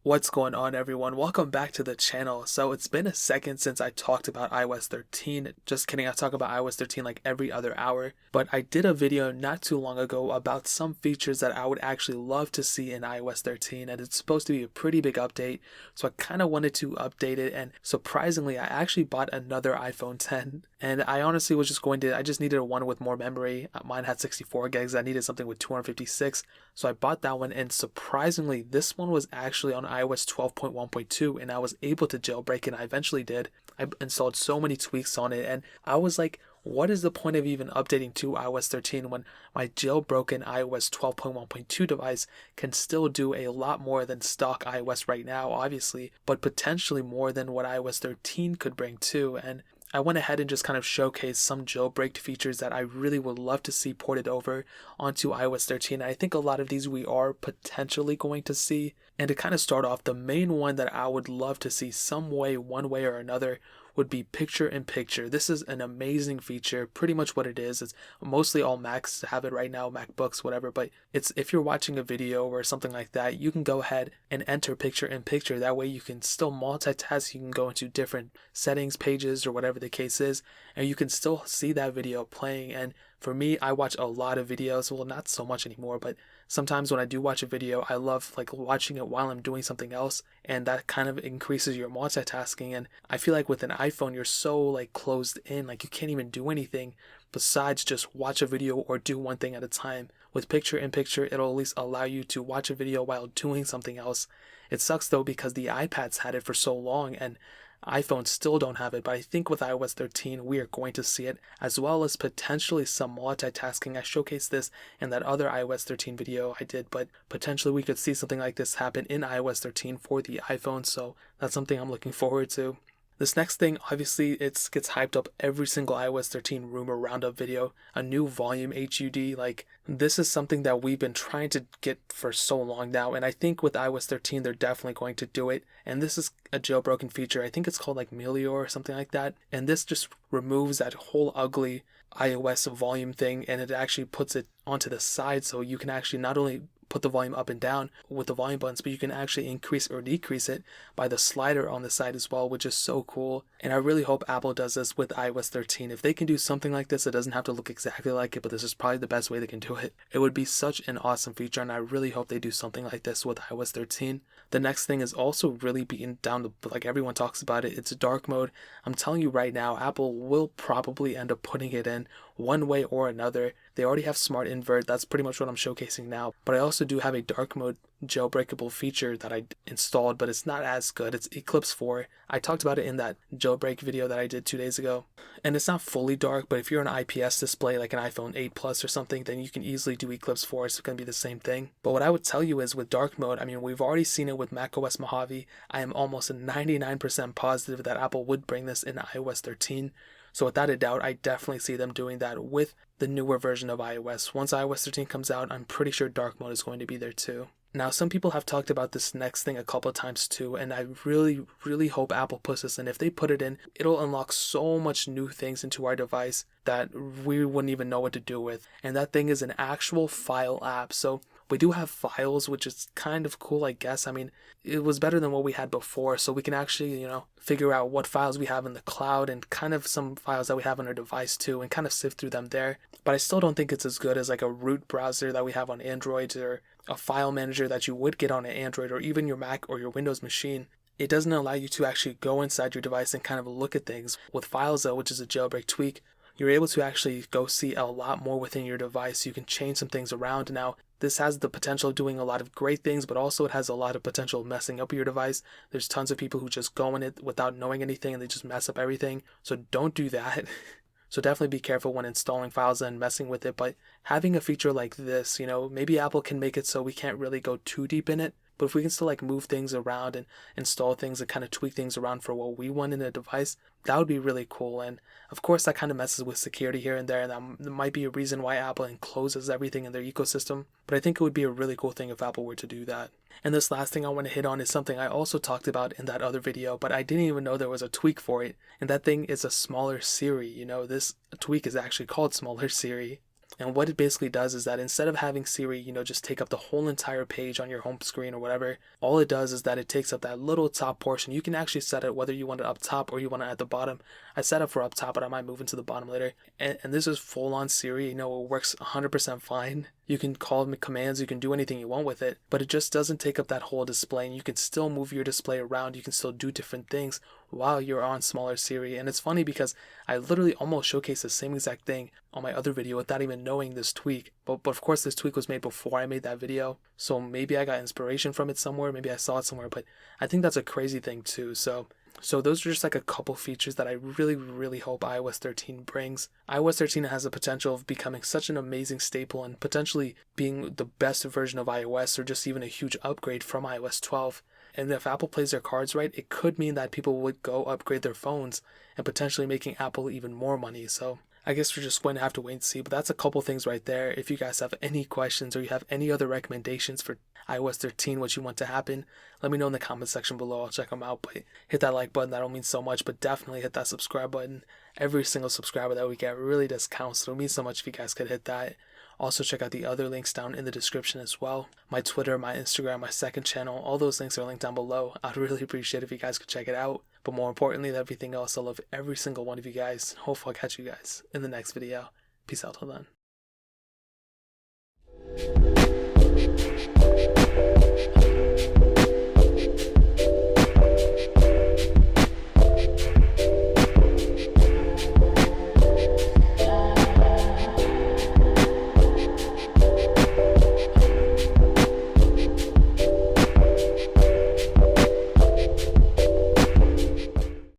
What's going on, everyone? Welcome back to the channel. So it's been a second since I talked about iOS 13. Just kidding, I talk about iOS 13 like every other hour. But I did a video not too long ago about some features that I would actually love to see in iOS 13, and it's supposed to be a pretty big update. So I kind of wanted to update it, and surprisingly, I actually bought another iPhone 10. And I honestly was I just needed a one with more memory. Mine had 64 gigs. I needed something with 256. So I bought that one, and surprisingly, this one was actually on iOS 12.1.2, and I was able to jailbreak it, and I eventually did. I installed so many tweaks on it, and I was like, what is the point of even updating to iOS 13 when my jailbroken iOS 12.1.2 device can still do a lot more than stock iOS right now, obviously, but potentially more than what iOS 13 could bring too. And I went ahead and just kind of showcased some jailbreaked features that I really would love to see ported over onto iOS 13. I think a lot of these we are potentially going to see. And to kind of start off, the main one that I would love to see some way, one way or another, would be picture-in-picture. This is an amazing feature. Pretty much what it is. It's mostly all Macs have it right now, MacBooks, whatever. But it's if you're watching a video or something like that, you can go ahead and enter picture-in-picture. That way you can still multitask. You can go into different settings, pages, or whatever the case is, and you can still see that video playing. And for me, I watch a lot of videos. Well, not so much anymore, but sometimes when I do watch a video, I love like watching it while I'm doing something else, and that kind of increases your multitasking. And I feel like with an iPhone, you're so like closed in, like you can't even do anything besides just watch a video or do one thing at a time. With picture in picture, it'll at least allow you to watch a video while doing something else. It sucks though because the iPads had it for so long and iPhones still don't have it, but I think with iOS 13 we are going to see it, as well as potentially some multitasking. I showcased this in that other iOS 13 video I did, but potentially we could see something like this happen in iOS 13 for the iPhone, so that's something I'm looking forward to. This next thing, obviously, it gets hyped up every single iOS 13 rumor roundup video. A new volume HUD, like, this is something that we've been trying to get for so long now, and I think with iOS 13 they're definitely going to do it. And this is a jailbroken feature. I think it's called like Meteor or something like that. And this just removes that whole ugly iOS volume thing, and it actually puts it onto the side, so you can actually not only put the volume up and down with the volume buttons, but you can actually increase or decrease it by the slider on the side as well, which is so cool. And I really hope Apple does this with iOS 13. If they can do something like this, it doesn't have to look exactly like it, but this is probably the best way they can do it. It would be such an awesome feature, and I really hope they do something like this with iOS 13. The next thing is also really beaten down to, like everyone talks about it, it's dark mode. I'm telling you right now, Apple will probably end up putting it in one way or another. They already have smart invert, that's pretty much what I'm showcasing now, but I also do have a dark mode jailbreakable feature that I installed, but it's not as good. It's Eclipse 4. I talked about it in that jailbreak video that I did 2 days ago, and it's not fully dark, but if you're an IPS display like an iPhone 8 Plus or something, then you can easily do Eclipse 4. It's going to be the same thing. But what I would tell you is with dark mode, I mean, we've already seen it with macOS Mojave. I am almost 99% positive that Apple would bring this in iOS 13. So without a doubt, I definitely see them doing that with the newer version of iOS. Once iOS 13 comes out, I'm pretty sure dark mode is going to be there too. Now, some people have talked about this next thing a couple of times too, and I really, really hope Apple puts this in. If they put it in, it'll unlock so much new things into our device that we wouldn't even know what to do with. And that thing is an actual file app. So we do have files, which is kind of cool, I guess. I mean, it was better than what we had before, so we can actually, figure out what files we have in the cloud and kind of some files that we have on our device too, and kind of sift through them there. But I still don't think it's as good as like a root browser that we have on Android, or a file manager that you would get on an Android or even your Mac or your Windows machine. It doesn't allow you to actually go inside your device and kind of look at things. With Files though, which is a jailbreak tweak, you're able to actually go see a lot more within your device. You can change some things around. Now, this has the potential of doing a lot of great things, but also it has a lot of potential of messing up your device. There's tons of people who just go in it without knowing anything and they just mess up everything. So don't do that. So definitely be careful when installing files and messing with it. But having a feature like this, maybe Apple can make it so we can't really go too deep in it. But if we can still like move things around and install things and kind of tweak things around for what we want in a device, that would be really cool. And of course that kind of messes with security here and there, and that might be a reason why Apple encloses everything in their ecosystem. But I think it would be a really cool thing if Apple were to do that. And this last thing I want to hit on is something I also talked about in that other video, but I didn't even know there was a tweak for it. And that thing is a smaller Siri. This tweak is actually called smaller Siri. And what it basically does is that instead of having Siri, just take up the whole entire page on your home screen or whatever, all it does is that it takes up that little top portion. You can actually set it whether you want it up top or you want it at the bottom. I set it for up top, but I might move into the bottom later. And this is full on Siri. It works 100% fine. You can call commands, you can do anything you want with it, but it just doesn't take up that whole display, and you can still move your display around. You can still do different things while you're on smaller Siri. And it's funny because I literally almost showcased the same exact thing on my other video without even knowing this tweak. But of course, this tweak was made before I made that video, so maybe I got inspiration from it somewhere, maybe I saw it somewhere, but I think that's a crazy thing too. So those are just like a couple features that I really, really hope iOS 13 brings. iOS 13 has the potential of becoming such an amazing staple and potentially being the best version of iOS, or just even a huge upgrade from iOS 12. And if Apple plays their cards right, it could mean that people would go upgrade their phones and potentially making Apple even more money. So I guess we're just going to have to wait and see, but that's a couple things right there. If you guys have any questions or you have any other recommendations for iOS 13, what you want to happen, let me know in the comment section below. I'll check them out. But hit that like button, that don't mean so much, but definitely hit that subscribe button. Every single subscriber that we get really does count, so it means so much if you guys could hit that. Also check out the other links down in the description as well. My Twitter, my Instagram, my second channel, all those links are linked down below. I'd really appreciate it if you guys could check it out. But more importantly than everything else, I love every single one of you guys. Hopefully I'll catch you guys in the next video. Peace out till then.